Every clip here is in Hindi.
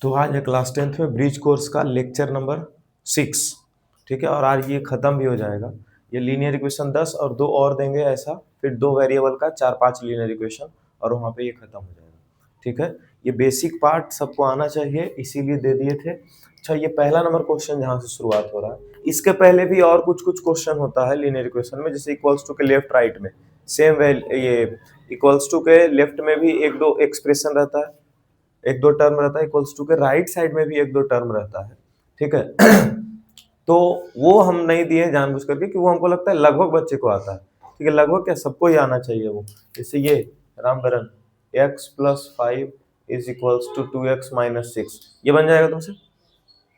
तो आज है क्लास 10th में ब्रिज कोर्स का लेक्चर नंबर 6, ठीक है। और आज ये खत्म भी हो जाएगा। ये लीनियर इक्वेशन 10 और 2 और देंगे ऐसा, फिर 2 वेरिएबल का 4-5 लीनियर इक्वेशन, और वहाँ पे ये खत्म हो जाएगा, ठीक है। ये बेसिक पार्ट सबको आना चाहिए, इसीलिए दे दिए थे। अच्छा, ये पहला नंबर क्वेश्चन जहाँ से शुरुआत हो रहा है, इसके पहले भी और कुछ कुछ क्वेश्चन होता है लीनियर इक्वेशन में, जैसे इक्वल्स टू के लेफ्ट राइट में सेम ये इक्वल्स टू के लेफ्ट में भी एक दो एक्सप्रेशन रहता है, एक दो टर्म रहता है। इक्वल्स टू के राइट साइड में भी एक दो टर्म रहता है, ठीक है। तो वो हम नहीं दिए जानबूझ करके कि वो हमको लगता है लगभग बच्चे को आता है, ठीक है। लगभग क्या, सबको ही आना चाहिए वो। जैसे ये Rambaran x+5 is equals to 2x-6, ये बन जाएगा तुमसे?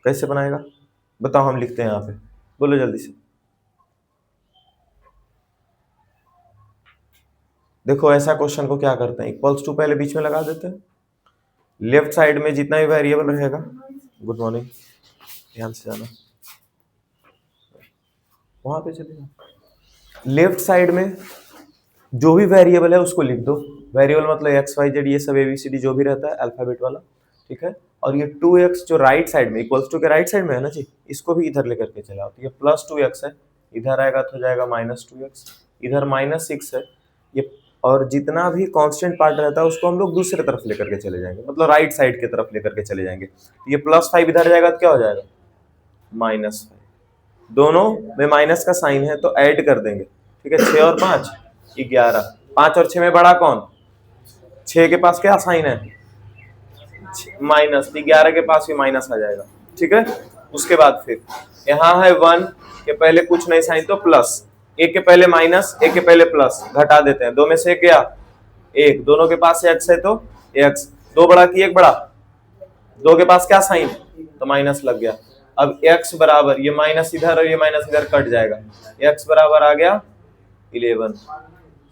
कैसे बनाएगा बताओ, हम लिखते हैं यहाँ पे, बोलो जल्दी से। देखो ऐसा क्वेश्चन को क्या करते हैं, इक्वल्स टू पहले बीच में लगा देते हैं, लेफ्ट साइड में जितना भी वेरिएबल रहेगा, गुड मॉर्निंग, ध्यान से जाना, वहां पे चले जाओ। लेफ्ट साइड में जो भी वेरिएबल है उसको लिख दो। वेरिएबल मतलब एक्स वाई जेड, ये सब एबीसीडी जो भी रहता है अल्फाबेट वाला, ठीक है। और ये 2x जो राइट साइड में इक्वल्स टू के राइट साइड में है ना जी, इसको भी इधर लेकर के चला। तो ये +2x है, इधर आएगा तो हो जाएगा -2x, इधर -6 है ये। और जितना भी कांस्टेंट पार्ट रहता है उसको हम लोग दूसरे तरफ लेकर के चले जाएंगे, मतलब राइट साइड की तरफ लेकर के चले जाएंगे। तो ये +5 इधर जाएगा तो क्या हो जाएगा, -5। दोनों में माइनस का साइन है तो ऐड कर देंगे, ठीक है। 6 और 5 11, 5 और 6 में बड़ा कौन, 6 के पास क्या साइन है, माइनस, 11 के पास भी माइनस आ जाएगा, ठीक है। उसके बाद फिर यहाँ है 1 के पहले कुछ नहीं साइन तो प्लस, एक के पहले माइनस, एक के पहले प्लस, घटा देते हैं, दो में से एक गया एक, दोनों के पास एक्स है तो एक्स, दो बड़ा की एक बड़ा, दो के पास क्या साइन तो माइनस लग गया। अब x बराबर, ये माइनस इधर और ये माइनस इधर कट जाएगा, x बराबर आ गया 11।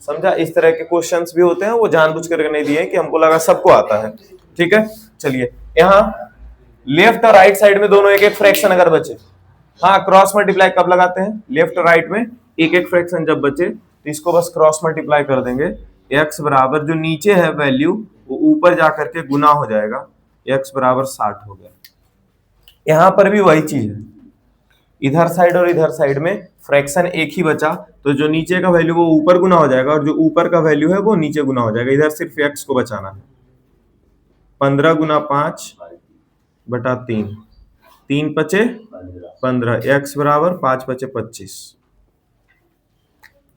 समझा? इस तरह के क्वेश्चंस भी होते हैं, वो जानबूझ करके नहीं दिए कि हमको लगा सबको आता है, ठीक है। चलिए, यहाँ लेफ्ट और राइट साइड में दोनों एक एक फ्रैक्शन अगर बचे, हाँ क्रॉस मल्टीप्लाई कब लगाते हैं, लेफ्ट और राइट में एक एक फ्रैक्शन जब बचे तो इसको बस क्रॉस मल्टीप्लाई कर देंगे। x बराबर जो नीचे है वैल्यू वो ऊपर जाकर के गुना हो जाएगा, x बराबर 60 हो गया। यहां पर भी वही चीज है, इधर साइड और इधर साइड में फ्रैक्शन एक ही बचा, तो जो नीचे का वैल्यू वो ऊपर गुना हो जाएगा और जो ऊपर का वैल्यू है वो नीचे गुना हो जाएगा। इधर सिर्फ x को बचाना है। 15 गुना 5 बटा 3, 3 पचे 15, x बराबर 5 पचे 25,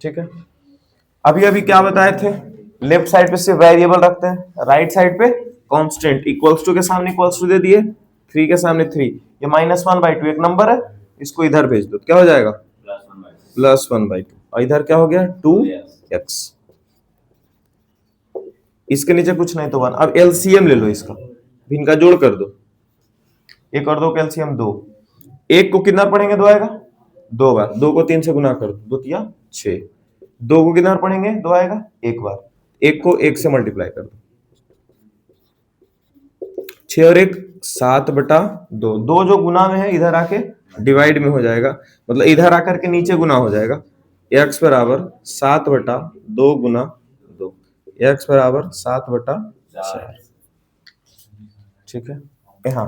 ठीक है। अभी अभी क्या बताए थे, लेफ्ट साइड पे सिर्फ वेरिएबल रखते हैं, राइट साइड पे कांस्टेंट। इक्वल्स टू के सामने इक्वल्स टू दे दिए, 3 के सामने 3, ये -1/2 एक नंबर है, इसको इधर भेज दो, क्या हो जाएगा +1/2, और इधर क्या हो गया 2x, इसके नीचे कुछ नहीं तो 1। अब एलसीएम ले लो इसका, इनका जोड़ कर दो, एक और दो का एलसीएम 2, एक को कितना पढ़ेंगे, दो आएगा, 2 बार, 2 को 3 से गुना कर दो, 2 तिया 6, 2 को कितना पढ़ेंगे, 2 आएगा एक बार, एक को 1 से मल्टीप्लाई कर दो, 6 और 1 7/2, 2 जो गुना में है इधर आके डिवाइड में हो जाएगा, मतलब इधर आकर के नीचे गुना हो जाएगा। x बराबर 7/2 गुना 2, x बराबर 7/4, ठीक है। यहाँ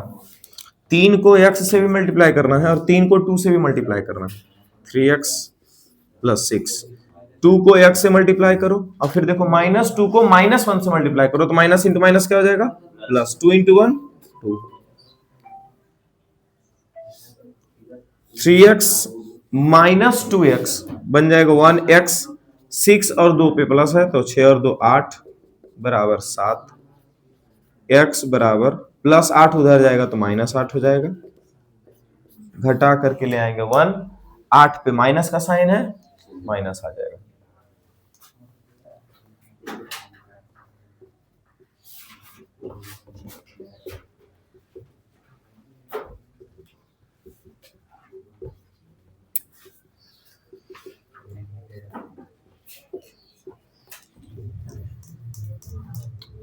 3 को x से भी मल्टीप्लाई करना है और 3 को 2 से भी मल्टीप्लाई करना है, 3x + 6, 2 को x से मल्टीप्लाई करो और फिर देखो -2 को -1 से मल्टीप्लाई करो, तो माइनस इंटू माइनस क्या हो जाएगा, +2 × 1 2, 3x - 2x बन जाएगा 1x, 6 और 2 पे प्लस है तो 6 और 2 8 बराबर 7, x बराबर +8 उधर जाएगा तो -8 हो जाएगा, घटा करके ले आएंगे 1, 8 पे माइनस का साइन है, माइनस आ जाएगा।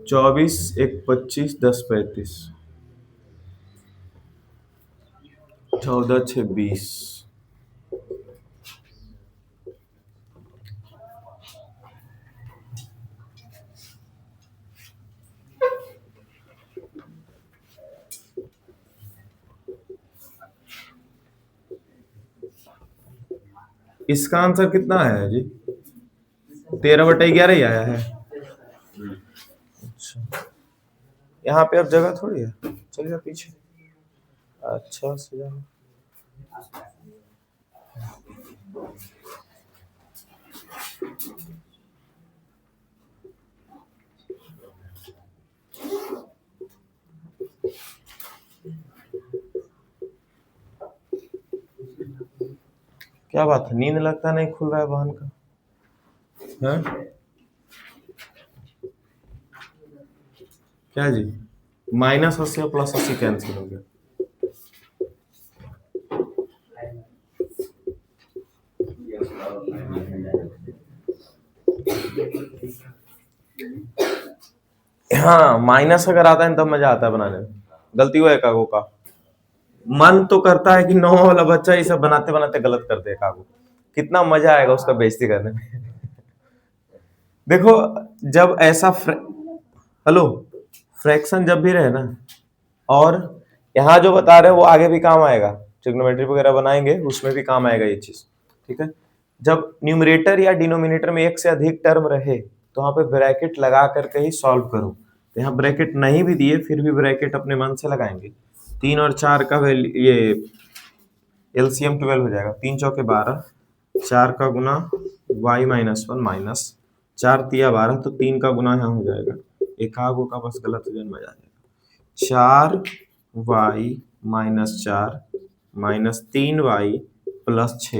चौबीस 1 25 10 35, 14 6 20, इसका आंसर कितना है जी? 13/11 ही आया है। अच्छा, यहाँ पे अब जगह थोड़ी है, चलिए पीछे। अच्छा से जाओ। क्या बात है, नींद लगता नहीं खुल रहा है बहन का? है क्या जी? -80 और +80 कैंसिल हो गया। हाँ, माइनस अगर आता है तब मजा आता है बनाने में। गलती हुआ है कागो का। मन तो करता है कि 9 वाला बच्चा ये सब बनाते बनाते गलत कर दे कागो। कितना मजा आएगा उसका बेइज्जती करने में। देखो, जब ऐसा हेलो, फ्रैक्शन जब भी रहे ना, और यहाँ जो बता रहे हैं वो आगे भी काम आएगा, ट्रिग्नोमेट्री वगैरह बनाएंगे उसमें भी काम आएगा ये चीज, ठीक है। जब न्यूमरेटर या डिनोमिनेटर में एक से अधिक टर्म रहे तो वहां पे ब्रैकेट लगा करके ही सॉल्व करो। तो यहाँ ब्रैकेट नहीं भी दिए फिर भी ब्रैकेट अपने मन से लगाएंगे। 3 और 4 का वैल्यू ये एलसीएम 12 हो जाएगा। 3 चौके 12, 4 का गुना y-1 माइनस 4 तिया 12, तो 3 का गुना यहाँ हो जाएगा। एकागो का बस गलत हो जाए मजा आ जाएगा। 4y-4 minus 3y plus 6।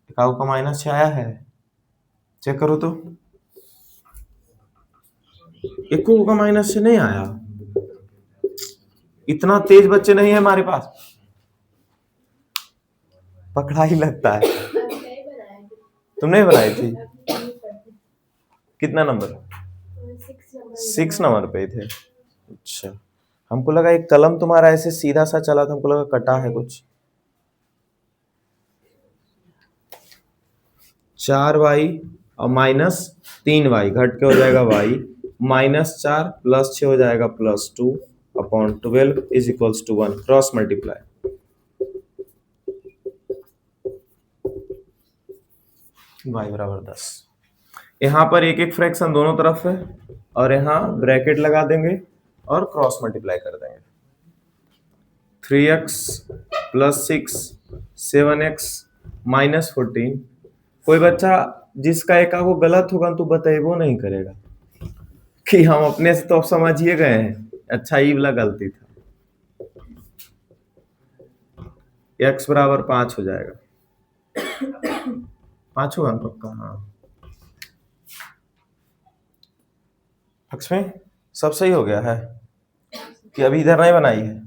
एकागो का -6 आया है, चेक करो तो। एको का -6 नहीं आया। इतना तेज बच्चे नहीं है हमारे पास, पकड़ा ही लगता है। तुम नहीं बनाई थी? कितना नंबर? 6 नंबर पे थे। अच्छा, हमको लगा एक कलम तुम्हारा ऐसे सीधा सा चला था, हमको लगा कटा है कुछ। 4y और -3y घट के हो जाएगा y, -4 + 6 हो जाएगा +2 upon 12 is equals to 1। Cross multiply, y बराबर 10। यहाँ पर एक एक फ्रैक्शन दोनों तरफ है और यहाँ ब्रैकेट लगा देंगे और क्रॉस मल्टीप्लाई कर देंगे। 3x + 6 7x -14। कोई बच्चा जिसका एकागो गलत होगा तो बतेबो नहीं करेगा कि हम अपने से तो समझिए गए हैं। अच्छा, ये वाला गलती था। x बराबर 5 हो जाएगा। 5 होगा ना पक्का? हाँ, लक्ष्मी सब सही हो गया है कि अभी इधर नहीं बनाई है?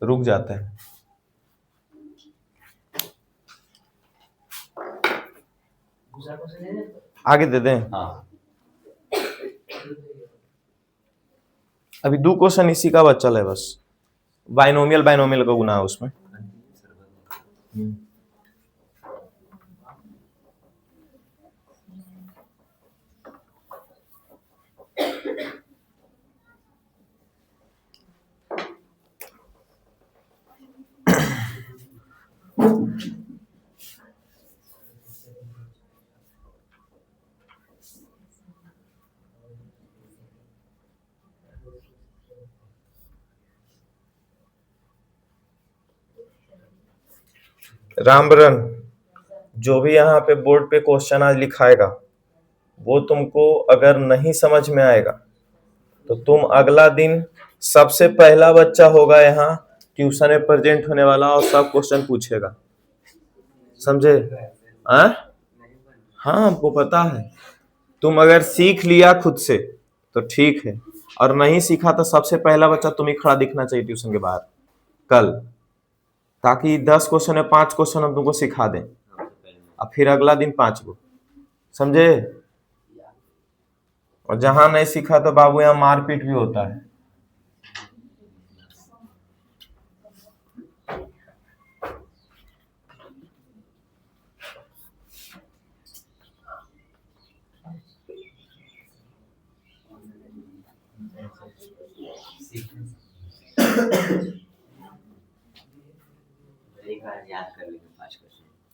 रुक जाते हैं। आगे दे दें। हाँ। अभी 2 क्वेश्चन इसी का बचल है बस। बाइनोमियल का गुना है उसमें। रामबरन, जो भी यहाँ पे बोर्ड पे क्वेश्चन आज लिखाएगा वो तुमको अगर नहीं समझ में आएगा तो तुम अगला दिन सबसे पहला बच्चा होगा यहाँ ट्यूशन में प्रेजेंट होने वाला और सब क्वेश्चन पूछेगा, समझे? हाँ, हमको पता है। तुम अगर सीख लिया खुद से तो ठीक है, और नहीं सीखा तो सबसे पहला बच्चा तुम ही खड़ा दिखना चाहिए ट्यूशन के बाहर कल, ताकि 10 क्वेश्चन में 5 क्वेश्चन हम तुमको सिखा दें और फिर अगला दिन 5 को, समझे? और जहां नहीं सीखा तो बाबू यहाँ मारपीट भी होता है।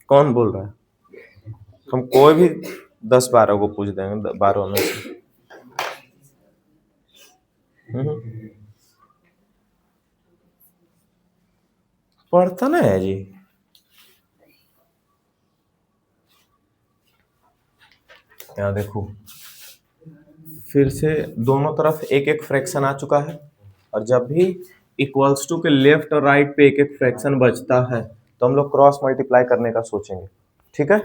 कौन बोल रहा है? हम कोई भी 10-12 को पूछ देंगे 12 में से। पढ़ता ना है जी। यहाँ देखो फिर से दोनों तरफ एक एक फ्रैक्शन आ चुका है, और जब भी इक्वल्स टू के लेफ्ट और राइट पे एक एक फ्रैक्शन बचता है तो हम लोग क्रॉस मल्टीप्लाई करने का सोचेंगे। ठीक है,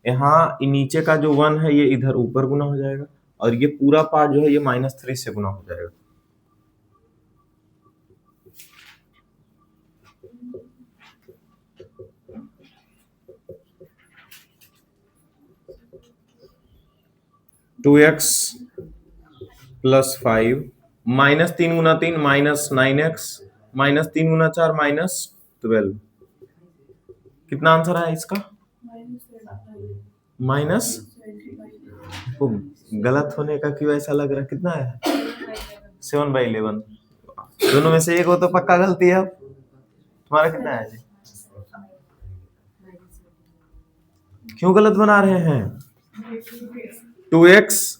यहाँ नीचे का जो 1 है ये इधर ऊपर गुना हो जाएगा, और ये पूरा पार्ट जो है ये -3 से गुना हो जाएगा। (2x + 5 -3 गुना 3 -9x -3 गुना 4 -12। कितना आंसर है इसका? माइनस, तो गलत होने का क्यों ऐसा लग रहा है? कितना है? 7/11। दोनों में से एक हो तो पक्का गलती है। अब तुम्हारा कितना है जी? क्यों गलत बना रहे हैं? 2x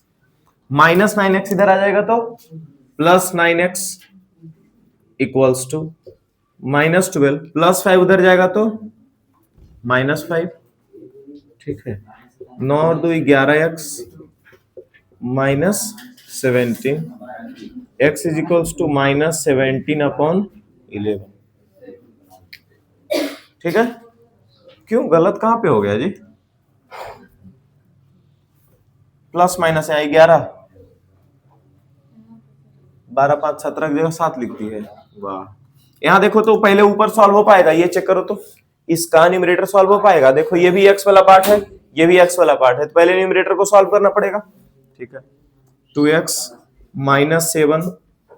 -9x इधर आ जाएगा तो +9x इक्वल्स टू -12 +5 उधर जाएगा तो -5। ठीक है, 9 और 2 11x -17 x is equals to -17/11। ठीक है, क्यों गलत कहां पे हो गया जी? प्लस माइनस है 11, 12 5 17 की जगह 7 लिखती है। वाह, यहाँ देखो तो पहले ऊपर सॉल्व हो पाएगा, ये चेक करो तो इसका न्यूमरेटर सॉल्व हो पाएगा। देखो ये भी x वाला पार्ट है, ये भी x वाला पार्ट है, तो पहले न्यूमरेटर को सॉल्व करना पड़ेगा। ठीक है, 2x -7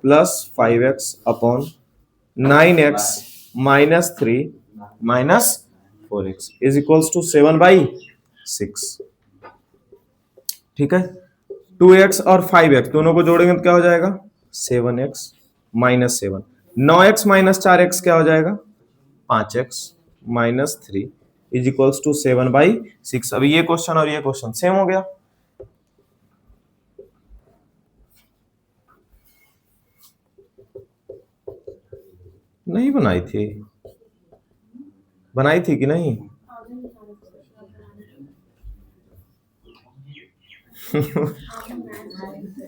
+ 5x upon 9x -3 -4x is equals to 7/6। ठीक है, 2x और 5x दोनों को जोड़ेंगे तो क्या हो जाएगा? 7x -7। 9x -4x क्या हो जाएगा? 5x -3 is equals to 7/6। अभी ये क्वेश्चन और ये क्वेश्चन सेम हो गया। नहीं बनाई थी, बनाई थी कि नहीं?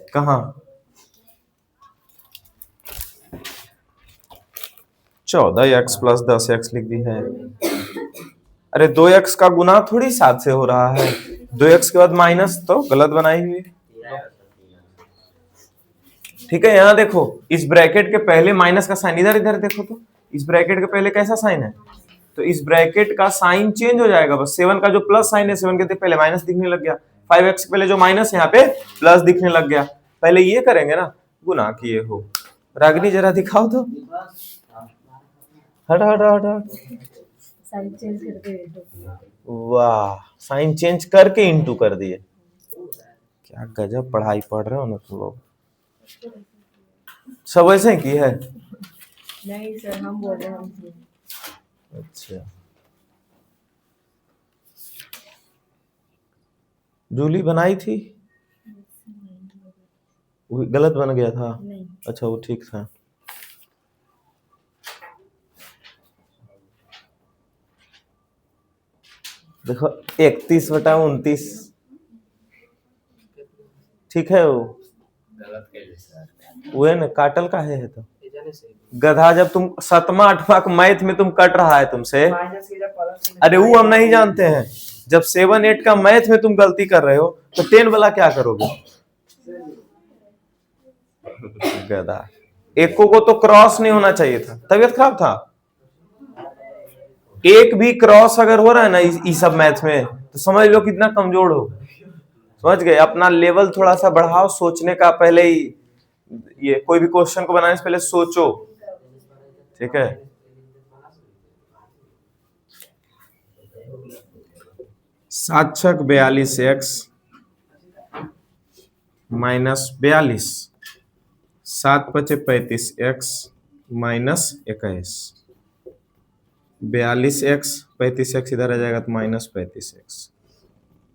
कहा? 14x + 10x लिख दी है। अरे 2x का गुना थोड़ी 7 से हो रहा है, 2x के बाद माइनस, तो गलत बनाई हुई। ठीक है, यहाँ देखो इस ब्रैकेट के पहले माइनस का साइन, इधर इधर देखो तो इस ब्रैकेट के पहले कैसा साइन है, तो इस ब्रैकेट का साइन चेंज हो जाएगा बस। 7 का जो प्लस साइन है 7 के पहले माइनस दिखने लग गया, 5x के पहले जो माइनस है यहाँ पे प्लस दिखने लग गया। पहले ये करेंगे ना, गुना किए हो। रागिनी जरा दिखाओ तो, हट हट हट हट। वाह, साइन चेंज करके इंटू कर दिए। क्या गजब पढ़ाई पढ़ रहे हो ना तुम लोग। सब ऐसे की है? नहीं सर, हम बोल रहे हैं। अच्छा, जूली बनाई थी, वो गलत बन गया था? नहीं। अच्छा, वो ठीक था। देखो 31/29 ठीक है, वो है ना, काटल का है तो गधा। जब तुम 7वां 8वां मैथ में तुम कट रहा है तुमसे, अरे वो हम नहीं जानते हैं। जब 7 8 का मैथ में तुम गलती कर रहे हो तो 10 वाला क्या करोगे? गधा, एको को तो क्रॉस नहीं होना चाहिए था, तबीयत खराब था। एक भी क्रॉस अगर हो रहा है ना इस सब मैथ में तो समझ लो कितना कमजोर हो। समझ गए? अपना लेवल थोड़ा सा बढ़ाओ सोचने का, पहले ही ये कोई भी क्वेश्चन को बनाने से पहले सोचो। ठीक है, सात छक 42x -42, 7 पचे 35x -21, 42x 35x इधर आ जाएगा तो -35x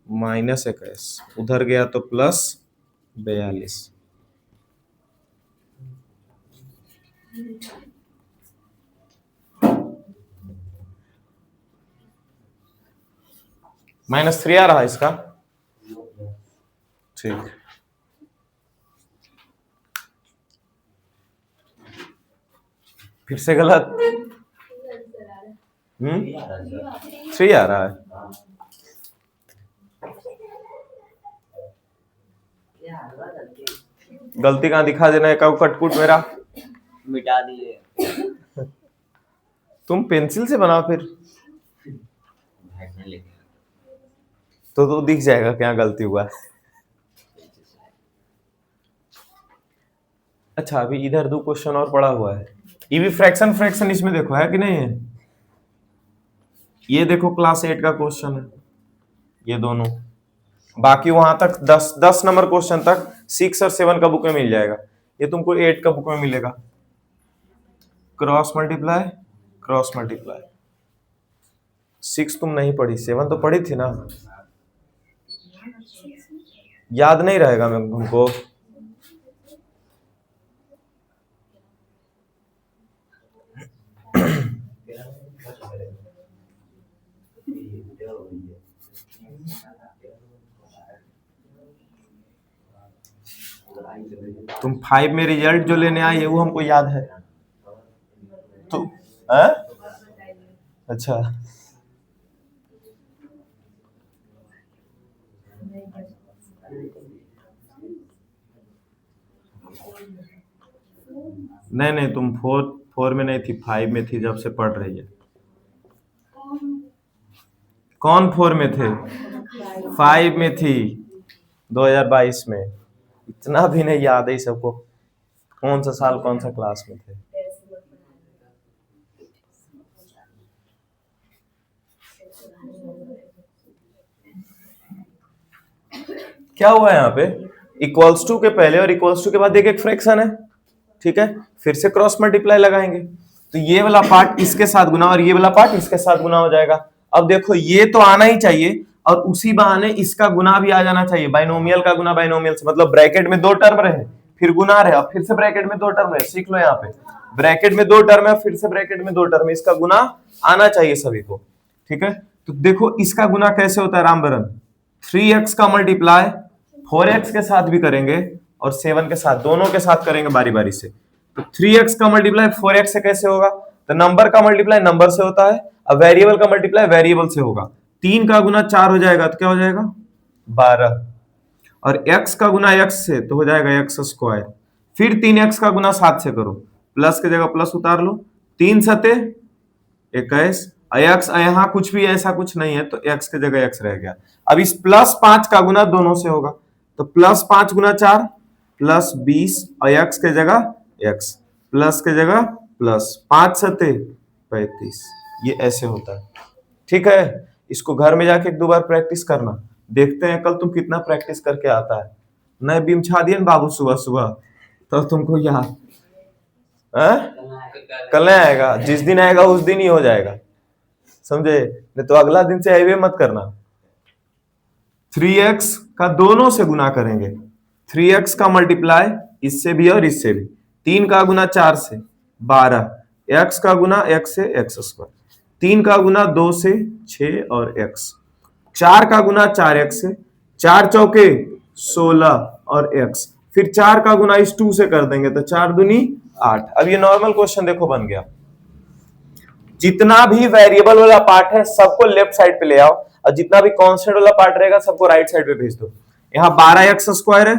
-21, उधर गया तो +42। -3 आ रहा है इसका, ठीक। फिर से गलत। 3 आ रहा है। गलती कहाँ दिखा देना है, कटकुट मेरा मिटा दिए। तुम पेंसिल से बनाओ फिर, तो दिख जाएगा क्या गलती हुआ। अच्छा अभी इधर 2 क्वेश्चन और पड़ा हुआ है। ये भी फ्रैक्शन फ्रैक्शन इसमें देखो है कि नहीं है। ये देखो क्लास 8 का क्वेश्चन है, ये दोनों। बाकी वहां तक 10 नंबर क्वेश्चन तक 6 और 7 का बुक में मिल जाएगा, ये तुमको 8 का बुक में मिलेगा। Cross multiply, cross multiply. 6 तुम नहीं पढ़ी, 7 तो पढ़ी थी ना, याद नहीं रहेगा मैं तुमको। तुम 5 में रिजल्ट जो लेने आई है वो हमको याद है तो अच्छा नहीं तुम 4 में नहीं थी, 5 में थी जब से पढ़ रही है। कौन 4 में थे? 5 में थी 2022 में। इतना भी नहीं याद है सबको, कौन सा साल कौन सा क्लास में थे। क्या हुआ यहाँ पे, इक्वल्स टू के पहले और इक्वल्स टू के बाद एक फ्रैक्शन है, ठीक है। फिर से क्रॉस मल्टीप्लाई लगाएंगे तो ये वाला पार्ट इसके साथ गुना और ये वाला पार्ट इसके साथ गुना हो जाएगा। अब देखो ये तो आना ही चाहिए और उसी बहाने इसका गुना भी आ जाना चाहिए। बाइनोमियल का गुना बाइनोमियल से, मतलब ब्रैकेट में 2 टर्म रहे फिर गुना रहे और फिर से ब्रैकेट में 2 टर्म रहे। सीख लो यहाँ पे, ब्रैकेट में 2 टर्म है फिर से ब्रैकेट में 2 टर्म है, इसका गुना आना चाहिए सभी को, ठीक है। तो देखो इसका गुना कैसे होता है रामबरन, 3x का मल्टीप्लाई 4x के साथ भी करेंगे और 7 के साथ, दोनों के साथ करेंगे बारी बारी से। तो 3x का मल्टीप्लाई 4x से कैसे होगा, तो नंबर का मल्टीप्लाई नंबर से होता है और वेरिएबल का मल्टीप्लाई वेरिएबल से होगा। 3 का गुना 4 हो जाएगा तो क्या हो जाएगा 12, और x का गुना x से तो हो जाएगा x स्क्वायर। फिर 3x का गुना 7 से करो, प्लस की जगह प्लस उतार लो, 3 सते 21, x यहाँ कुछ भी ऐसा कुछ नहीं है तो x की जगह x रह गया। अब इस +5 का गुना दोनों से होगा तो +5 गुना 4 +20 और x के जगह x, प्लस के जगह प्लस, 5 सते 35, ये ऐसे होता है, ठीक है। इसको घर में जाके 1-2 बार प्रैक्टिस करना, देखते हैं कल तुम कितना प्रैक्टिस करके आता है। नए बीम छा दिए बाबू सुबह सुबह तो तुमको याद कल नहीं आएगा, जिस दिन आएगा उस दिन ही हो जाएगा, समझे। नहीं तो अगला दिन से हाईवे मत करना। 3x का दोनों से गुना करेंगे, 3x का मल्टीप्लाई इससे भी और इससे भी, 3 का गुना 4 से 12, x का गुना x से x स्क्वायर, 3 का गुना 2 से 6 और x, 4 का गुना 4x से, 4 चौके 16 और x, फिर 4 का गुना इस 2 से कर देंगे तो 4 दूनी 8। अब ये नॉर्मल क्वेश्चन देखो बन गया। जितना भी वेरिएबल वाला पार्ट है सबको लेफ्ट साइड पे ले आओ और जितना भी कांस्टेंट वाला पार्ट रहेगा सबको राइट साइड पे भेज दो। यहाँ 12x स्क्वायर है,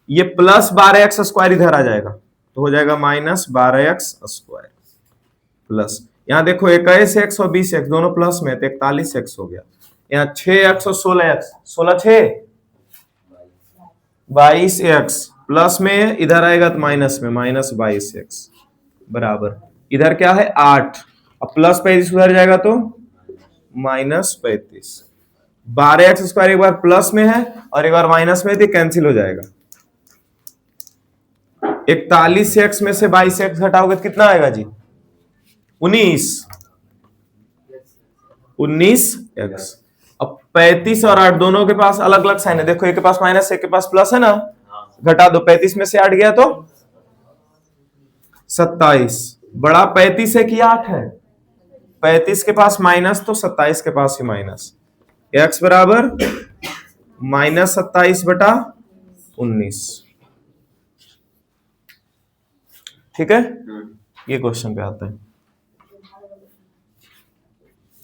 ये +12x स्क्वायर इधर आ जाएगा तो हो जाएगा -12x स्क्वायर, प्लस यहाँ देखो 21x और 20x दोनों प्लस में तो 41x हो गया। यहाँ 6x और 16x, 16 6 22x प्लस में इधर आएगा तो माइनस में -22x बराबर, इधर क्या है 8, अब +35 उधर जाएगा तो -35। 12x स्क्वायर एक बार प्लस में है और एक बार माइनस में है तो कैंसिल हो जाएगा। 41x में से 22x घटाओगे तो कितना आएगा जी 19, 19x। अब 35 और 8 दोनों के पास अलग अलग साइन है, देखो एक के पास माइनस एक के पास प्लस है ना, घटा दो, 35 में से 8 गया तो 27, बड़ा 35 है कि 8 है, 35 के पास माइनस तो 27 के पास ही माइनस, x बराबर -27/19। ठीक है, ये क्वेश्चन पे आता है।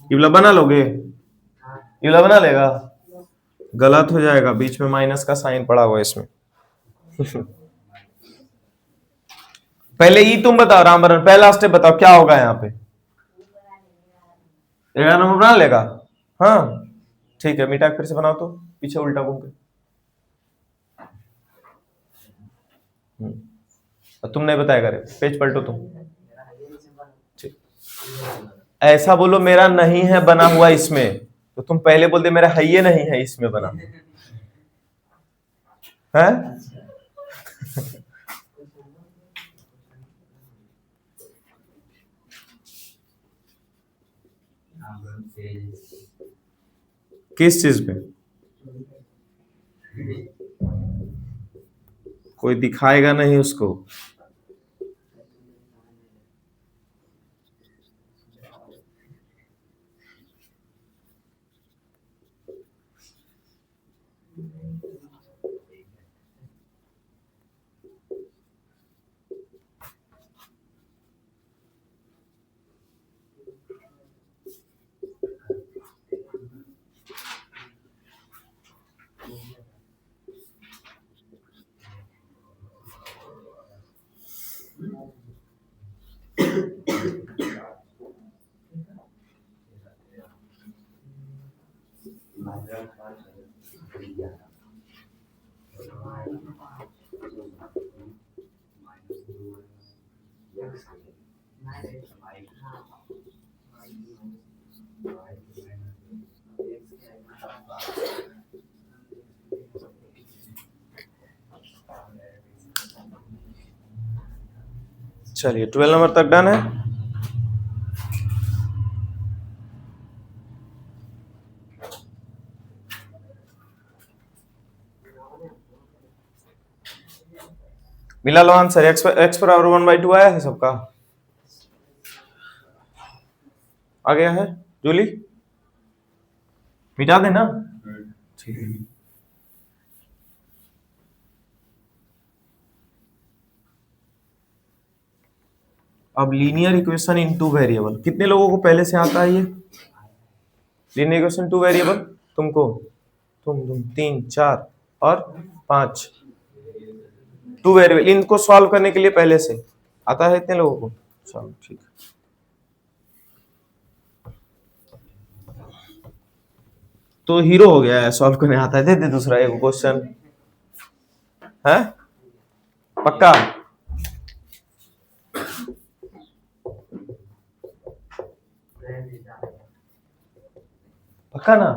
ये वाला बना लोगे, ये वाला बना लेगा, गलत हो जाएगा, बीच में माइनस का साइन पड़ा हुआ है इसमें। पहले ई तुम बताओ रामबरन, पहला स्टेप बताओ क्या होगा यहाँ पे, 11 नंबर बना लेगा, हाँ ठीक है, मीटा फिर से बनाओ तो पीछे उल्टा घूम के। तुम नहीं बताएगा रे, पेज पलटो तुम, ठीक। ऐसा बोलो मेरा नहीं है बना हुआ इसमें, तो तुम पहले बोल दे मेरा है ये नहीं है इसमें बना है। किस चीज पे, कोई दिखाएगा नहीं उसको, चलिए 12 नंबर तक डन है। मिला लो आंसर, x बराबर 1/2 आया है सबका, आ गया है जूली, मिटा देना, ठीक है। अब लीनियर इक्वेशन इन 2 वेरिएबल, कितने लोगों को पहले से आता है ये लीनियर इक्वेशन 2 वेरिएबल, तुमको, तुम 3 4 और 5, 2 वेरिएबल, इनको सॉल्व करने के लिए पहले से आता है इतने लोगों को, चलो ठीक है। तो हीरो हो गया है, सॉल्व करने आता है, दे दे दूसरा एक क्वेश्चन है, पक्का, पक्का ना।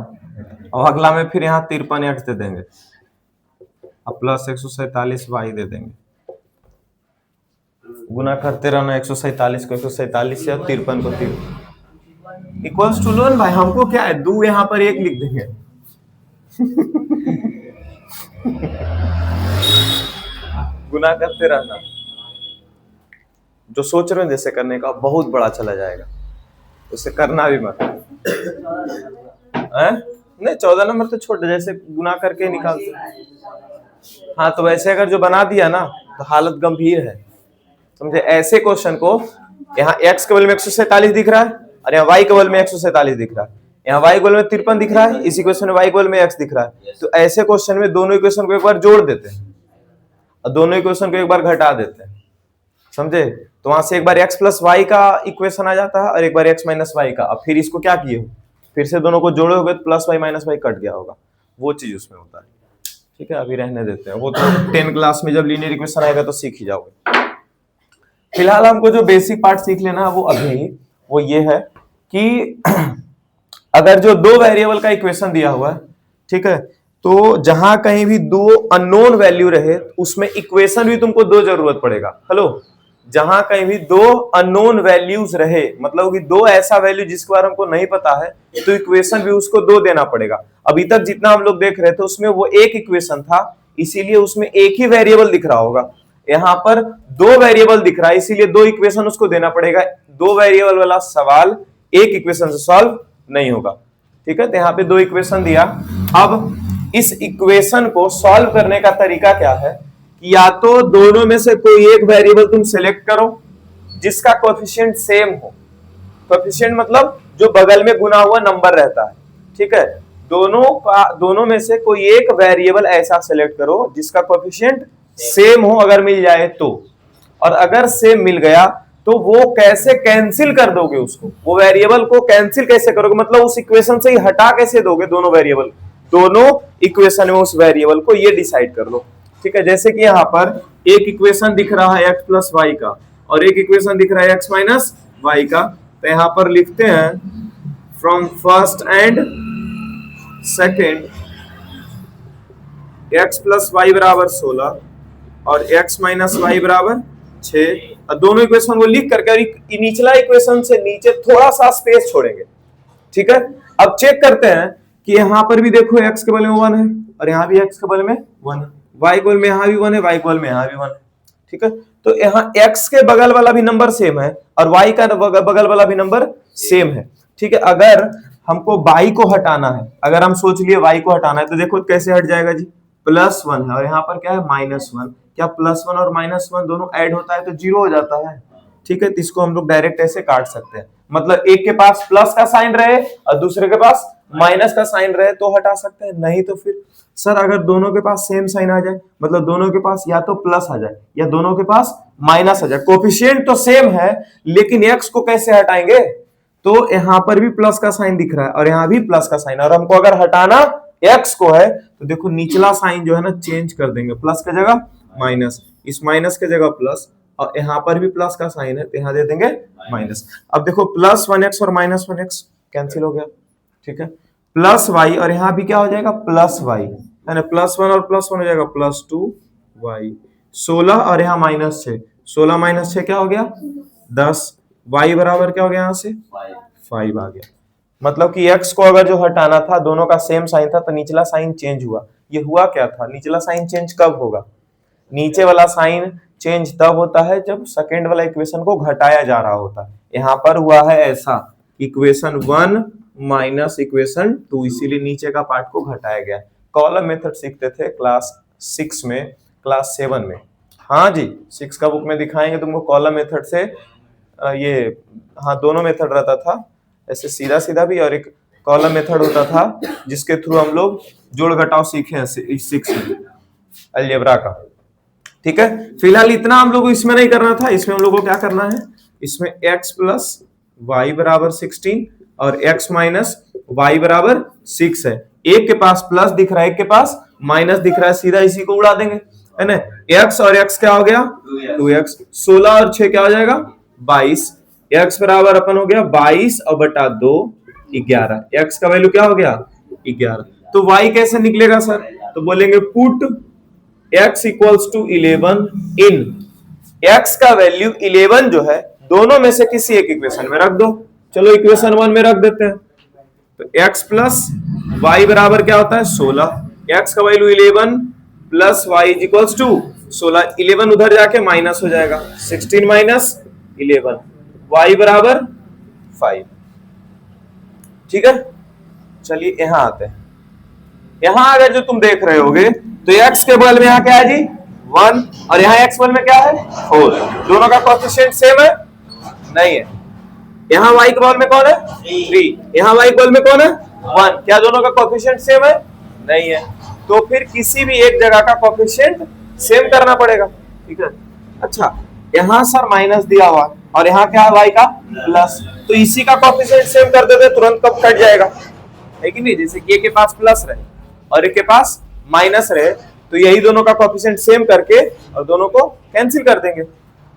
और अगला में फिर यहाँ 53x दे देंगे, अब प्लस 147y दे देंगे, गुना करते रहना 147 को 147 से, 53 को 53 इक्वल्स टू लो भाई, हमको क्या है, 2 यहाँ पर 1 लिख देंगे। गुना करते रहना, जो सोच रहे हो जैसे करने का बहुत बड़ा चला जाएगा, उसे करना भी मत है? नहीं 14 नंबर तो छोड़, जैसे गुना करके निकालते, हाँ तो वैसे अगर जो बना दिया ना तो हालत गंभीर है, समझे। ऐसे क्वेश्चन को यहाँ x के बल में 147 दिख रहा है और यहाँ y के बल में 147 दिख रहा है, यहाँ y के बल में 53 दिख रहा है, इस इक्वेशन में y के बल में x दिख रहा है, तो ऐसे क्वेश्चन में दोनों इक्वेशन को एक बार जोड़ देते हैं और दोनों इक्वेशन को एक बार घटा देते हैं, समझे। तो वहां से एक बार x प्लस वाई का इक्वेशन आ जाता है और एक बार x माइनस वाई का, अब फिर इसको क्या किए हो, फिर से दोनों को जोड़ोगे तो plus y minus y cut गया होगा, वो चीज उसमें होता है, ठीक है। अभी रहने देते हैं, वो तो 10 क्लास में जब लीनियर इक्वेशन आएगा तो सीख ही जाओगे। फिलहाल हमको जो बेसिक पार्ट सीख लेना वो अभी वो ये है कि अगर जो 2 वेरिएबल का इक्वेशन दिया हुआ है, ठीक है, तो जहां कहीं भी 2 अननोन वैल्यू रहे उसमें इक्वेशन भी तुमको 2 जरूरत पड़ेगा। हेलो, जहां कहीं भी दो अननोन वैल्यूज रहे, मतलब कि दो ऐसा वैल्यू जिसके बारे में हमको नहीं पता है, तो इक्वेशन भी उसको दो देना पड़ेगा। अभी तक जितना हम लोग देख रहे थे उसमें वो एक इक्वेशन था, इसीलिए उसमें एक ही वेरिएबल दिख रहा होगा। यहाँ पर दो वेरिएबल दिख रहा है, इसीलिए दो इक्वेशन उसको देना पड़ेगा। दो वेरिएबल वाला सवाल एक इक्वेशन से सॉल्व नहीं होगा, ठीक है। तो यहाँ पे दो इक्वेशन दिया। अब इस इक्वेशन को सॉल्व करने का तरीका क्या है कि या तो दोनों में से कोई एक वेरिएबल तुम सिलेक्ट करो जिसका कोएफिशिएंट सेम हो। कोएफिशिएंट मतलब जो बगल में गुना हुआ नंबर रहता है, ठीक है। दोनों में से कोई एक वेरिएबल ऐसा सिलेक्ट करो जिसका कोएफिशिएंट सेम हो, अगर मिल जाए तो। और अगर सेम मिल गया तो वो कैसे कैंसिल कर दोगे उसको, वो वेरिएबल को कैंसिल कैसे करोगे, मतलब उस इक्वेशन से ही हटा कैसे दोगे दोनों वेरिएबल, दोनों इक्वेशन में उस वेरिएबल को, ये डिसाइड कर लो, ठीक है। जैसे कि यहाँ पर एक इक्वेशन दिख रहा है x प्लस वाई का और एक इक्वेशन दिख रहा है x माइनस वाई का। तो यहाँ पर लिखते हैं from first and second x plus y बराबर 16 और x माइनस वाई बराबर 6। दोनों इक्वेशन को लिख करके निचला इक्वेशन से नीचे थोड़ा सा स्पेस छोड़ेंगे, ठीक है। अब चेक करते हैं कि यहाँ पर भी देखो x के बगल में 1 है और यहाँ भी x के बगल में 1 है, y के बगल में यहाँ भी 1 है, y के बगल में यहाँ भी 1 है, ठीक है। तो यहाँ x के बगल वाला भी नंबर सेम है और y का बगल वाला भी नंबर सेम है, ठीक है। अगर हमको y को हटाना है, अगर हम सोच लिए y को हटाना है, तो देखो कैसे हट जाएगा जी, +1 है और यहाँ पर क्या है -1। क्या +1 और -1 दोनों ऐड होता है तो 0 हो जाता है, ठीक है। तो इसको हम लोग डायरेक्ट ऐसे काट सकते हैं, मतलब एक के पास प्लस का साइन रहे और दूसरे के पास माइनस का साइन रहे तो हटा सकते हैं, नहीं तो फिर सर अगर दोनों के पास सेम साइन आ जाए, मतलब दोनों के पास या तो प्लस आ जाए या दोनों के पास माइनस आ जाए, कोएफिशिएंट तो सेम है लेकिन x को कैसे हटाएंगे, तो यहाँ पर भी प्लस का साइन दिख रहा है और यहाँ भी प्लस का साइन, और हमको अगर हटाना x को है तो देखो निचला साइन जो है ना चेंज कर देंगे, प्लस की जगह माइनस, इस माइनस की जगह प्लस, और यहाँ पर भी प्लस का साइन है तो यहाँ दे देंगे माइनस। अब देखो +1x और -1x कैंसिल हो गया, ठीक है। प्लस y और यहाँ भी क्या हो जाएगा +y, है ना, +1 और +1 हो जाएगा +2y। 16 और यहाँ -6, 16 - 6 क्या हो गया 10, y बराबर क्या हो गया यहाँ से 5 आ गया। मतलब कि x को अगर जो हटाना था, दोनों का सेम साइन था तो निचला साइन चेंज हुआ। ये हुआ क्या था, निचला साइन चेंज कब होगा, नीचे वाला साइन चेंज तब होता है जब सेकेंड वाला इक्वेशन को घटाया जा रहा होता है। यहाँ पर हुआ है ऐसा, इक्वेशन 1 माइनस इक्वेशन 2, इसीलिए नीचे का पार्ट को घटाया गया। कॉलम मेथड सीखते थे क्लास 6 में, क्लास 7 में, हाँ जी 6 का बुक में दिखाएंगे तुमको कॉलम मेथड से। ये हाँ दोनों मेथड रहता था, ऐसे सीधा सीधा भी, और एक कॉलम मेथड होता था जिसके थ्रू हम लोग जोड़ घटाव सीखे हैं 6 में अलजेब्रा का, ठीक है। फिलहाल इतना हम लोग को इसमें नहीं करना था, इसमें हम लोग को क्या करना है, इसमें x प्लस वाई बराबर 16 और x माइनस वाई बराबर 6 है। एक के पास प्लस दिख रहा है, एक के पास माइनस दिख रहा है, सीधा इसी को उड़ा देंगे, है ना। x और x क्या हो गया 2x, 16 और 6 क्या हो जाएगा 22, x बराबर अपन हो गया 22 और बटा 2 11, x का वैल्यू क्या हो गया 11। तो y कैसे निकलेगा सर, तो बोलेंगे put x equals to 11 in, x का वैल्यू 11 जो है दोनों में से किसी एक इक्वेशन में रख दो। चलो इक्वेशन 1 में रख देते हैं, तो x प्लस वाई बराबर क्या होता है 16, x का value 11 plus y equals to 16, 11 उधर जाके माइनस हो जाएगा, 16 माइनस 11, y बराबर 5, ठीक है। चलिए यहां आते हैं, यहां अगर जो तुम देख रहे होगे तो x के बगल में यहाँ क्या है जी 1 और यहाँ x बगल में क्या है 4, दोनों का कोएफिशिएंट सेम है नहीं है। यहाँ y के बगल में कौन है 3, यहाँ y के बगल में कौन है 1, क्या दोनों का कोएफिशिएंट सेम है नहीं है, तो फिर किसी भी एक जगह का कोएफिशिएंट सेम करना पड़ेगा, ठीक है। अच्छा यहाँ सर माइनस दिया हुआ और यहाँ क्या है y का प्लस, तो इसी का कोएफिशिएंट सेम कर देते तुरंत कब कट जाएगा, है कि नहीं। जैसे कि एक के पास प्लस रहे और एक के पास माइनस रहे तो यही दोनों का कोएफिशिएंट सेम करके और दोनों को कैंसिल कर देंगे।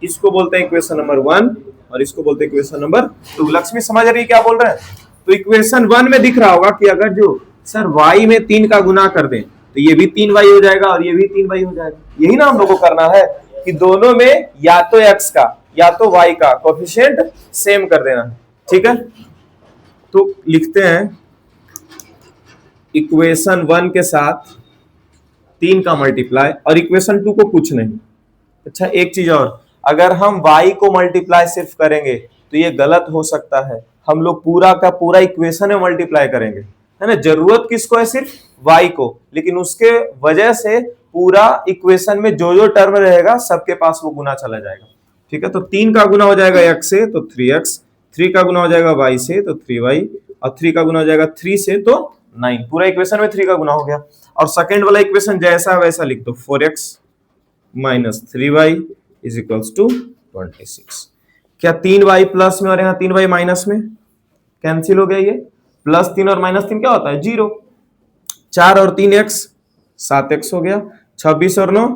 इसको बोलते हैं इक्वेशन नंबर 1 और इसको बोलते हैं इक्वेशन नंबर 2। लक्ष्मी समझ रही है क्या बोल रहे हैं। तो इक्वेशन 1 में दिख रहा होगा कि अगर जो सर y में 3 का गुना कर दें तो ये भी 3y हो जाएगा और ये भी 3y हो जाएगा। यही ना हम लोग को करना है कि दोनों में या तो x का या तो y का कोफिशिएंट सेम कर देना, ठीक है। तो लिखते हैं इक्वेशन 1 के साथ 3 का मल्टीप्लाई और इक्वेशन 2 को कुछ नहीं। अच्छा एक चीज और, अगर हम y को मल्टीप्लाई सिर्फ करेंगे तो ये गलत हो सकता है, हम लोग पूरा का पूरा इक्वेशन में मल्टीप्लाई करेंगे, है ना। जरूरत किसको है? सिर्फ y को, लेकिन उसके वजह से पूरा इक्वेशन में जो जो टर्म रहेगा सबके पास वो गुना चला जाएगा, ठीक है। तो 3 का गुना हो जाएगा x से तो 3x, 3 का गुना हो जाएगा y से तो 3y, और 3 का गुना हो जाएगा 3 से तो 9। पूरा इक्वेशन में 3 का गुना हो गया। और सेकंड वाला इक्वेशन जैसा वैसा लिख दो, 4x minus 3y is equals to 26। क्या 3y प्लस में और यहाँ 3y माइनस में कैंसिल हो गया? ये प्लस 3 और माइनस 3 क्या होता है? 0। 4 और 3x 7x हो गया। 26 और 9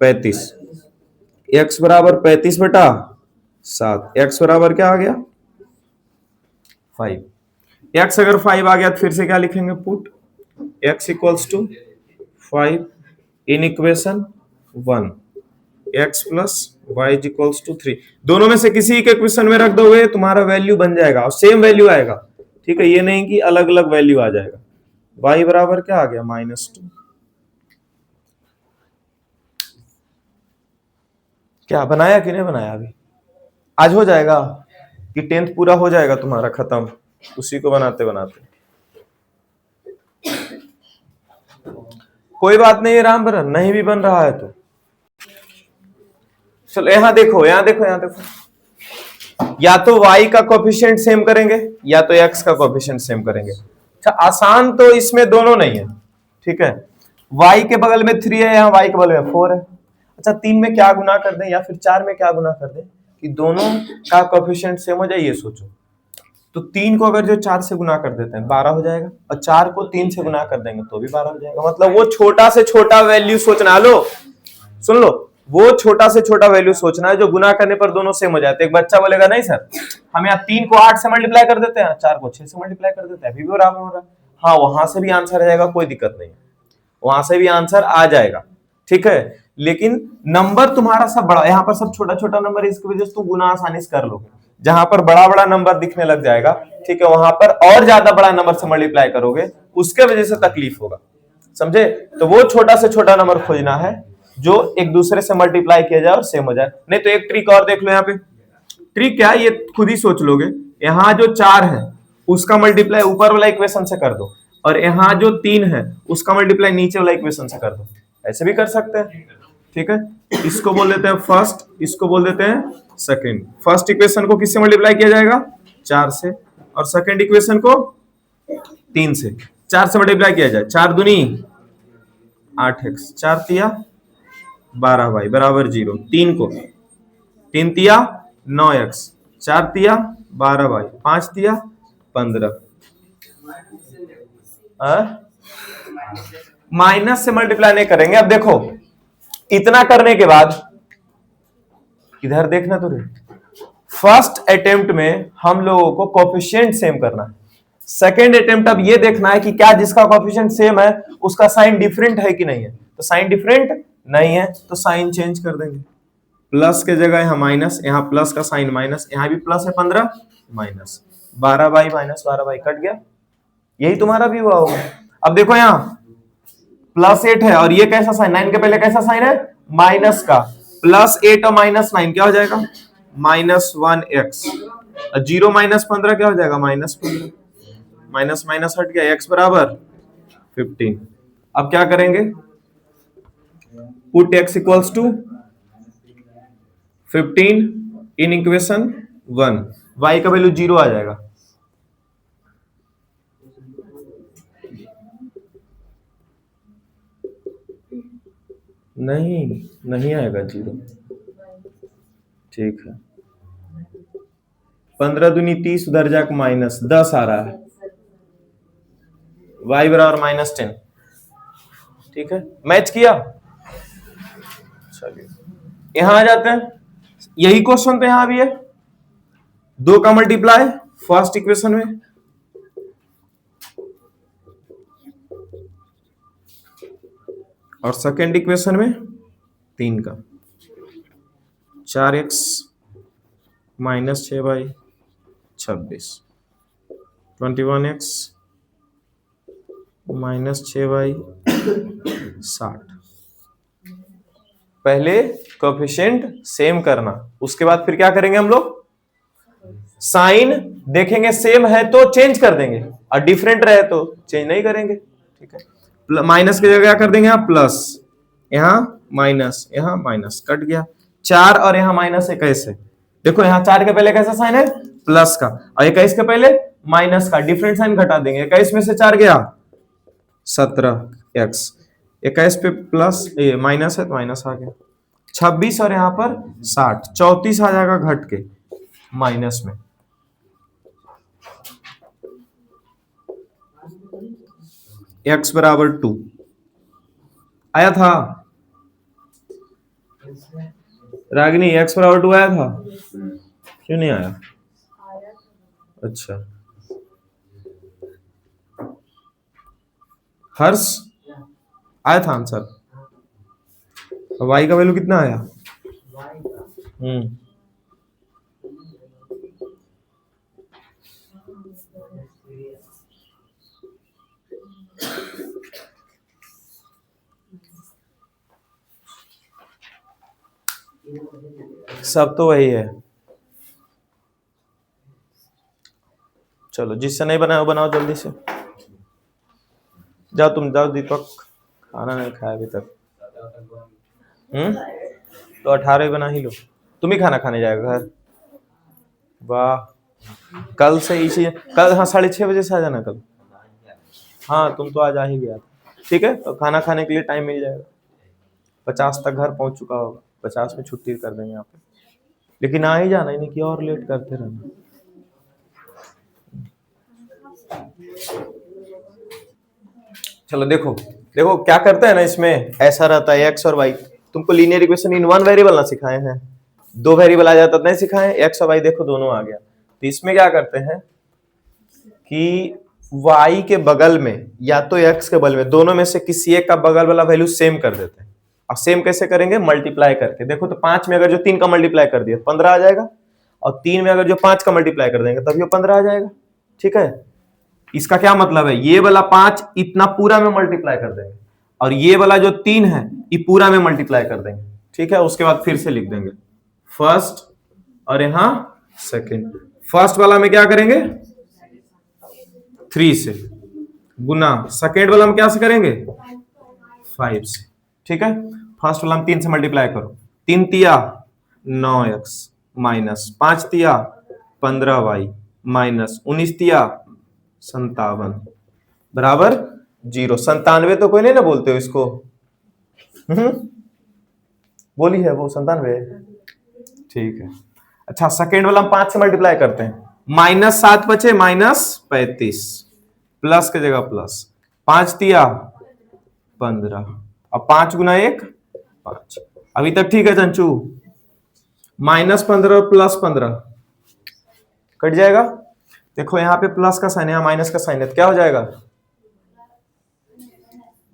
35, x बराबर 35 बटा 7, x बराबर क्या आ गया? 5। x अगर 5 आ गया तो फिर से क्या लिखेंगे? Put x equals to 5 in equation 1, x plus y equals to 3। दोनों में से किसी के इक्वेशन में रख दोगे तुम्हारा वैल्यू बन जाएगा और सेम वैल्यू आएगा, ठीक है। ये नहीं कि अलग अलग वैल्यू आ जाएगा। y बराबर क्या आ गया? -2। क्या बनाया कि नहीं बनाया? अभी आज हो जाएगा कि 10th पूरा हो जाएगा तुम्हारा खत्म उसी को बनाते बनाते? कोई बात नहीं राम भरन, नहीं भी बन रहा है तो चलो यहाँ देखो, यहाँ देखो, यहाँ देखो, या तो y का कोफिशिएंट सेम करेंगे या तो x का कोफिशिएंट सेम करेंगे। अच्छा आसान तो इसमें दोनों नहीं है, ठीक है। y के बगल में 3 है, यहाँ y के बगल में 4 है। अच्छा 3 में क्या गुना कर दें या फिर 4 में क्या गुना कर दें कि दोनों का कोफिशिएंट सेम हो जाए? ये सोचो। तो 3 को अगर जो 4 से गुना कर देते हैं 12 हो जाएगा, और 4 को 3 से गुना कर देंगे तो भी 12 हो जाएगा। मतलब वो छोटा से छोटा वैल्यू सोचना, लो सुन लो, वो छोटा से छोटा वैल्यू सोचना है जो गुना करने पर दोनों सेम हो जाते हैं। एक बच्चा बोलेगा नहीं सर हम यहाँ 3 को 8 से मल्टीप्लाई कर देते हैं, 4 को 6 से मल्टीप्लाई कर देते हैं, अभी भी बराबर हो रहा है। हाँ वहां से भी आंसर आ जाएगा, कोई दिक्कत नहीं, वहां से भी आंसर आ जाएगा, ठीक है। लेकिन नंबर तुम्हारा सब बड़ा, यहाँ पर सब छोटा छोटा नंबर, इसकी वजह से तुम गुना आसानी से कर लोगे। जहां पर बड़ा बड़ा नंबर दिखने लग जाएगा, ठीक है, वहां पर और ज्यादा बड़ा नंबर से मल्टीप्लाई करोगे, उसके वजह से तकलीफ होगा, समझे। तो वो छोटा से छोटा नंबर खोजना है जो एक दूसरे से मल्टीप्लाई किया जाए और सेम हो जाए। नहीं तो एक ट्रिक और देख लो यहाँ पे। ट्रिक क्या है ये खुद ही सोच लोगे। यहाँ जो 4 है उसका मल्टीप्लाई ऊपर वाला इक्वेशन से कर दो, और यहाँ जो 3 है उसका मल्टीप्लाई नीचे वाला इक्वेशन से कर दो। ऐसे भी कर सकते हैं, ठीक है। इसको बोल देते हैं फर्स्ट, इसको बोल देते हैं सेकंड। फर्स्ट इक्वेशन को किससे मल्टीप्लाई किया जाएगा? 4 से, और सेकंड इक्वेशन को 3 से। 4 से मल्टीप्लाई किया जाए, 4 दूनी 8x, 4 तिया 12y बराबर 0। 3 को 3 तिया 9x, 4 तिया 12y, 5 तिया 15। माइनस से मल्टीप्लाई नहीं करेंगे। अब देखो इतना करने के बाद इधर देखना तो रे, फर्स्ट अटेम्प्ट में हम लोगों को कोफिशिएंट सेम करना है। सेकेंड अटेम्प्ट अब ये देखना है कि क्या जिसका कोफिशिएंट सेम है उसका साइन डिफरेंट है कि नहीं है। तो साइन डिफरेंट नहीं है तो साइन चेंज कर देंगे, प्लस के जगह यहाँ माइनस, यहाँ प्लस का साइन माइनस, यहाँ भी प्लस है 15 minus 12y minus 12y cut गया। यही तुम्हारा भी हुआ होगा। अब देखो यहाँ +8 है और ये कैसा साइन, 9 के पहले कैसा साइन है? माइनस का। +8 और -9 क्या हो जाएगा? -1x। 0 माइनस 15 क्या हो जाएगा? -15। माइनस माइनस हट गया, x बराबर 15। अब क्या करेंगे? Put x equals to 15 in equation 1, y का वैल्यू 0 आ जाएगा। नहीं आएगा 0, ठीक है। 15 दूनी 30, उधर जाकर -10 आ रहा है, y बराबर -10, ठीक है। मैच किया, चलिए यहां आ जाते हैं। यही क्वेश्चन तो यहां भी है, 2 का मल्टीप्लाई फर्स्ट इक्वेशन में, और सेकेंड इक्वेशन में 3 का। 4x -6/26, 21x -6/60। पहले कोएफिशिएंट सेम करना, उसके बाद फिर क्या करेंगे हम लोग, साइन देखेंगे, सेम है तो चेंज कर देंगे और डिफरेंट रहे तो चेंज नहीं करेंगे, ठीक है। माइनस की जगह क्या कर देंगे, यहाँ प्लस, यहाँ माइनस, यहाँ माइनस, कट गया 4 और यहाँ -21 है। देखो यहाँ 4 के पहले कैसा साइन है, प्लस का, और 21 के पहले माइनस का, डिफरेंट साइन घटा देंगे। 21 में से 4 गया 17x, 21 पे प्लस माइनस है तो माइनस आ गया 26 और यहाँ पर 60, 34 आ जाएगा घट के माइनस में। x बराबर 2 आया था रागिनी, x बराबर 2 आया था, क्यों नहीं आया? अच्छा, हर्ष आया था आंसर। y का वैल्यू कितना आया? सब तो वही है। चलो, जिससे नहीं बनाया वो बनाओ जल्दी से। जाओ तुम, जाओ दीपक, खाना नहीं खाया अभी तक। तो 18 बना ही लो, तुम ही खाना खाने जाएगा घर। वाह, कल से इसी, कल हाँ 6:30 बजे से आ जाना कल। हाँ तुम तो आज आ ही गया था, ठीक है। तो खाना खाने के लिए टाइम मिल जाएगा। 50 तक घर पहुंच चुका होगा, 50 में छुट्टी कर देंगे यहाँ पे, लेकिन आ ही जाना, नहीं कि और लेट करते रहना। चलो देखो देखो क्या करते हैं ना, इसमें ऐसा रहता है x और y। तुमको linear equation in one variable ना सिखाए हैं, 2 वेरिएबल आ जाता नहीं सिखाए, x और y देखो दोनों आ गया। तो इसमें क्या करते हैं कि y के बगल में या तो x के बगल में, दोनों में से किसी एक का बगल वाला वैल्यू सेम कर देते हैं। अब सेम कैसे करेंगे, मल्टीप्लाई करके। देखो तो 5 में अगर जो 3 का मल्टीप्लाई कर दिया 15 आ जाएगा, और 3 में अगर जो 5 का मल्टीप्लाई कर देंगे तभी वो 15 आ जाएगा, ठीक है। इसका क्या मतलब है, ये वाला 5 इतना पूरा में मल्टीप्लाई कर देंगे, और ये वाला जो 3 है ये पूरा में मल्टीप्लाई कर देंगे, ठीक है। उसके बाद फिर से लिख देंगे फर्स्ट और यहां सेकंड। फर्स्ट वाला में क्या करेंगे, 3 से गुना, सेकंड वाला में क्या से करेंगे, 5 से, ठीक है। फर्स्ट वाला में 3 से मल्टीप्लाई करो, 3 तिया 9x माइनस 5 तिया 15y माइनस 19 तिया 57 बराबर 0। 97 तो कोई नहीं ना बोलते हो इसको, बोली है वो 97, ठीक है। अच्छा, सेकेंड वाला हम 5 से मल्टीप्लाई करते हैं, -7 बचे -35, प्लस की जगह प्लस, 5 तिया 15, अब 5 गुना 1 5। अभी तक ठीक है चंचू, -15 प्लस 15 कट जाएगा। देखो यहाँ पे प्लस का साइन है, यहाँ माइनस का साइन है, तो क्या हो जाएगा,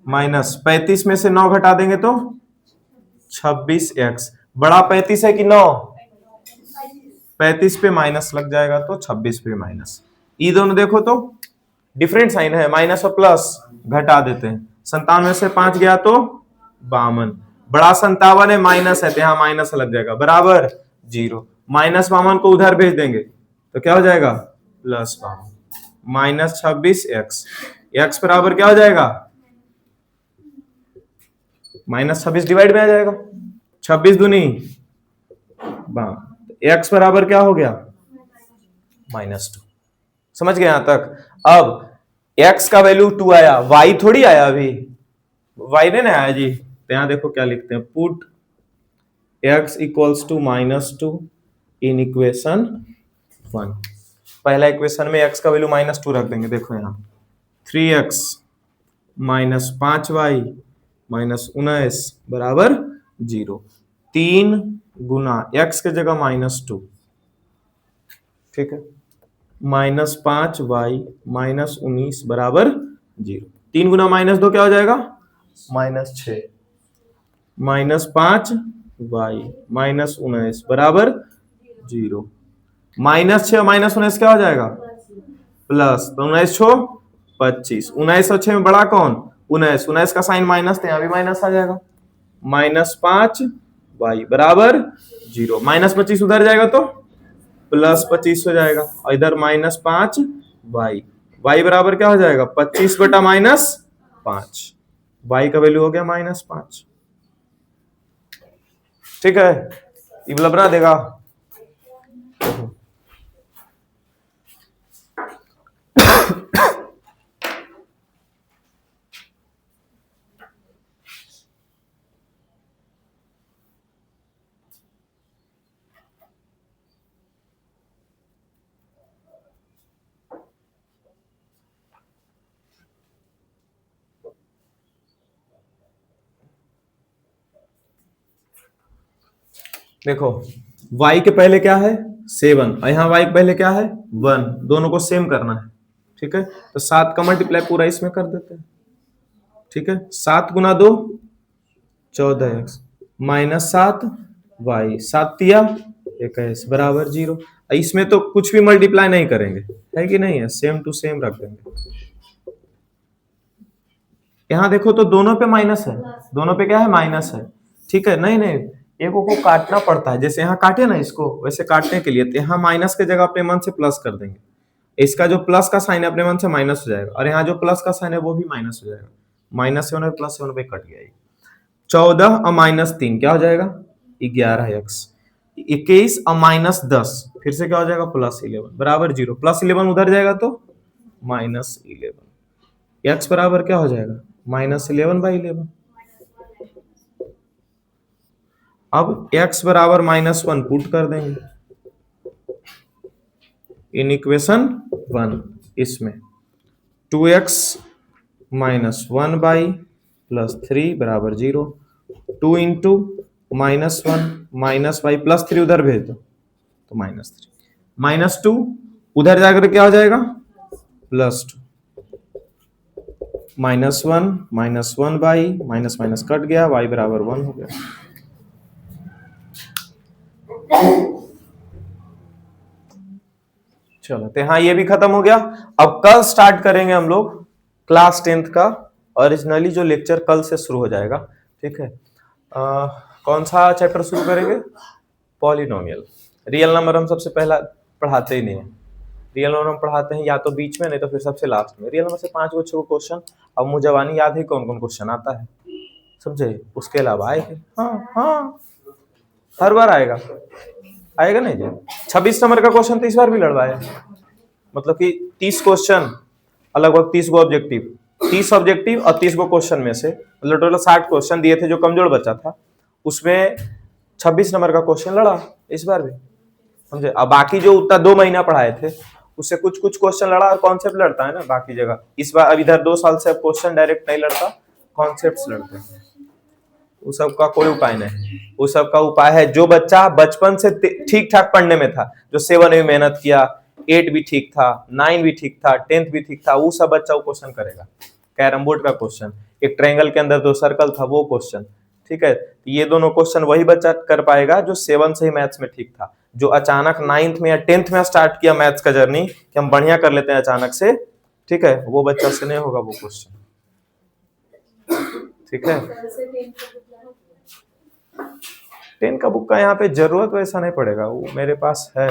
-35 में से 9 घटा देंगे तो 26x। बड़ा 35 है कि 9, 35 पे माइनस लग जाएगा तो 26 पे माइनस। ये दोनों देखो तो डिफरेंट साइन है, माइनस और प्लस घटा देते हैं। 57 में से 5 गया तो 52, बड़ा 57 है, माइनस है तो यहाँ माइनस लग जाएगा, बराबर 0। -52 को उधर भेज देंगे तो क्या हो जाएगा, +52 -26x। x बराबर क्या हो जाएगा, -26 डिवाइड में आ जाएगा, 26 दूनी 52, x बराबर क्या हो गया, -2। समझ गए यहां तक। अब x का वैल्यू 2 आया, y थोड़ी आया, अभी y ने ना आया जी। तो यहां देखो क्या लिखते हैं, put x equals to -2 in equation 1। पहला इक्वेशन में x का वैल्यू -2 रख देंगे। देखो यहाँ 3x - 5y -19 बराबर 0। 3 गुना x की जगह -2, ठीक है, -5y -19 बराबर 0। 3 गुना -2 क्या हो जाएगा, -6, -5y -19 बराबर 0। -6 -19 क्या हो जाएगा? प्लस, तो 19 छो 25, 19 और 6 में बड़ा कौन? 19, 19 का साइन माइनस, तो यहाँ भी माइनस आ जाएगा। -5 y बराबर 0, -25 उधर जाएगा तो +25 हो जाएगा, और इधर -5 y, y बराबर क्या हो जाएगा? 25 बटा -5, y का वैल्यू हो गया -5। ठीक है, ये मतलब बना देगा। देखो y के पहले क्या है? 7, और यहाँ y के पहले क्या है? 1, दोनों को सेम करना है। ठीक है, तो 7 का मल्टीप्लाई पूरा इसमें कर देते हैं। ठीक है, 7 गुना 2 14x -7 y, 7 तिया 21 बराबर 0। इसमें तो कुछ भी मल्टीप्लाई नहीं करेंगे, है कि नहीं है? सेम टू सेम रख देंगे। यहाँ देखो तो दोनों पे माइनस है, दोनों पे क्या है? माइनस है। ठीक है, नहीं नहीं, एक को काटना पड़ता है, जैसे यहाँ काटे ना इसको, वैसे काटने के लिए तो यहाँ माइनस की जगह अपने मन से प्लस कर देंगे। इसका जो प्लस का साइन है अपने मन से माइनस हो जाएगा, और यहाँ जो प्लस का साइन है वो भी माइनस हो जाएगा। -7 +7 पे कट गया। 14 और -3 क्या हो जाएगा? 11x। 21 और -10 फिर से क्या हो जाएगा? +11 बराबर 0। +11 उधर जाएगा तो -11, x बराबर क्या हो जाएगा? -11/11। अब x बराबर -1 पुट कर देंगे इन इक्वेशन 1, इसमें 2x -1y +3 बराबर 0, 2 इंटू -1 -y +3 उधर भेज दो तो -3, -2 उधर जाकर क्या हो जाएगा? +2, -1 -1y कट गया, y बराबर 1 हो गया। चलो, तो हाँ ये भी खत्म हो गया। अब कल स्टार्ट करेंगे हम लोग क्लास 10th का, ओरिजिनली जो लेक्चर कल से शुरू हो जाएगा। ठीक है, कौन सा चैप्टर शुरू करेंगे? पॉलिनोमियल। रियल नंबर हम सबसे पहला पढ़ाते ही नहीं है। रियल नंबर हम पढ़ाते हैं या तो बीच में, नहीं तो फिर सबसे लास्ट में। रियल नंबर से 5 6 क्वेश्चन, अब मुझे जवानी याद है कौन कौन क्वेश्चन आता है, समझे? उसके अलावा आए थे, हाँ हर बार आएगा, आएगा नहीं जी। 26 नंबर का क्वेश्चन तो इस बार भी लड़वाए, मतलब कि 30 क्वेश्चन, लगभग 30 गो ऑब्जेक्टिव, 30 ऑब्जेक्टिव और 30 गो क्वेश्चन में से मतलब टोटल 60 क्वेश्चन दिए थे। जो कमजोर बच्चा था उसमें 26 नंबर का क्वेश्चन लड़ा इस बार भी, समझे? अब बाकी जो उतना 2 महीना पढ़ाए थे उससे कुछ कुछ क्वेश्चन लड़ा, और कॉन्सेप्ट लड़ता है ना बाकी जगह। इस बार अब इधर 2 साल से क्वेश्चन डायरेक्ट नहीं लड़ता, कॉन्सेप्ट लड़ते हैं। उस सब का कोई उपाय नहीं। उस सब का उपाय है जो बच्चा बचपन से ठीक ठाक पढ़ने में था, जो 7 में मेहनत किया, 8 भी ठीक था, 9 भी ठीक था, 10th भी ठीक था, वो सब बच्चा वो क्वेश्चन करेगा। कैरम बोर्ड का क्वेश्चन, एक ट्रायंगल के अंदर 2 सर्कल था, वो क्वेश्चन। ठीक है, ये दोनों क्वेश्चन वही बच्चा कर पाएगा जो 7 से ही मैथ्स में ठीक था। जो अचानक 9th में या 10th में स्टार्ट किया मैथ्स का जर्नी कि हम बढ़िया कर लेते हैं अचानक से, ठीक है, वो बच्चा से नहीं होगा वो क्वेश्चन। ठीक है, 10 का बुक का यहाँ पे जरूरत वैसा नहीं पड़ेगा, वो मेरे पास है।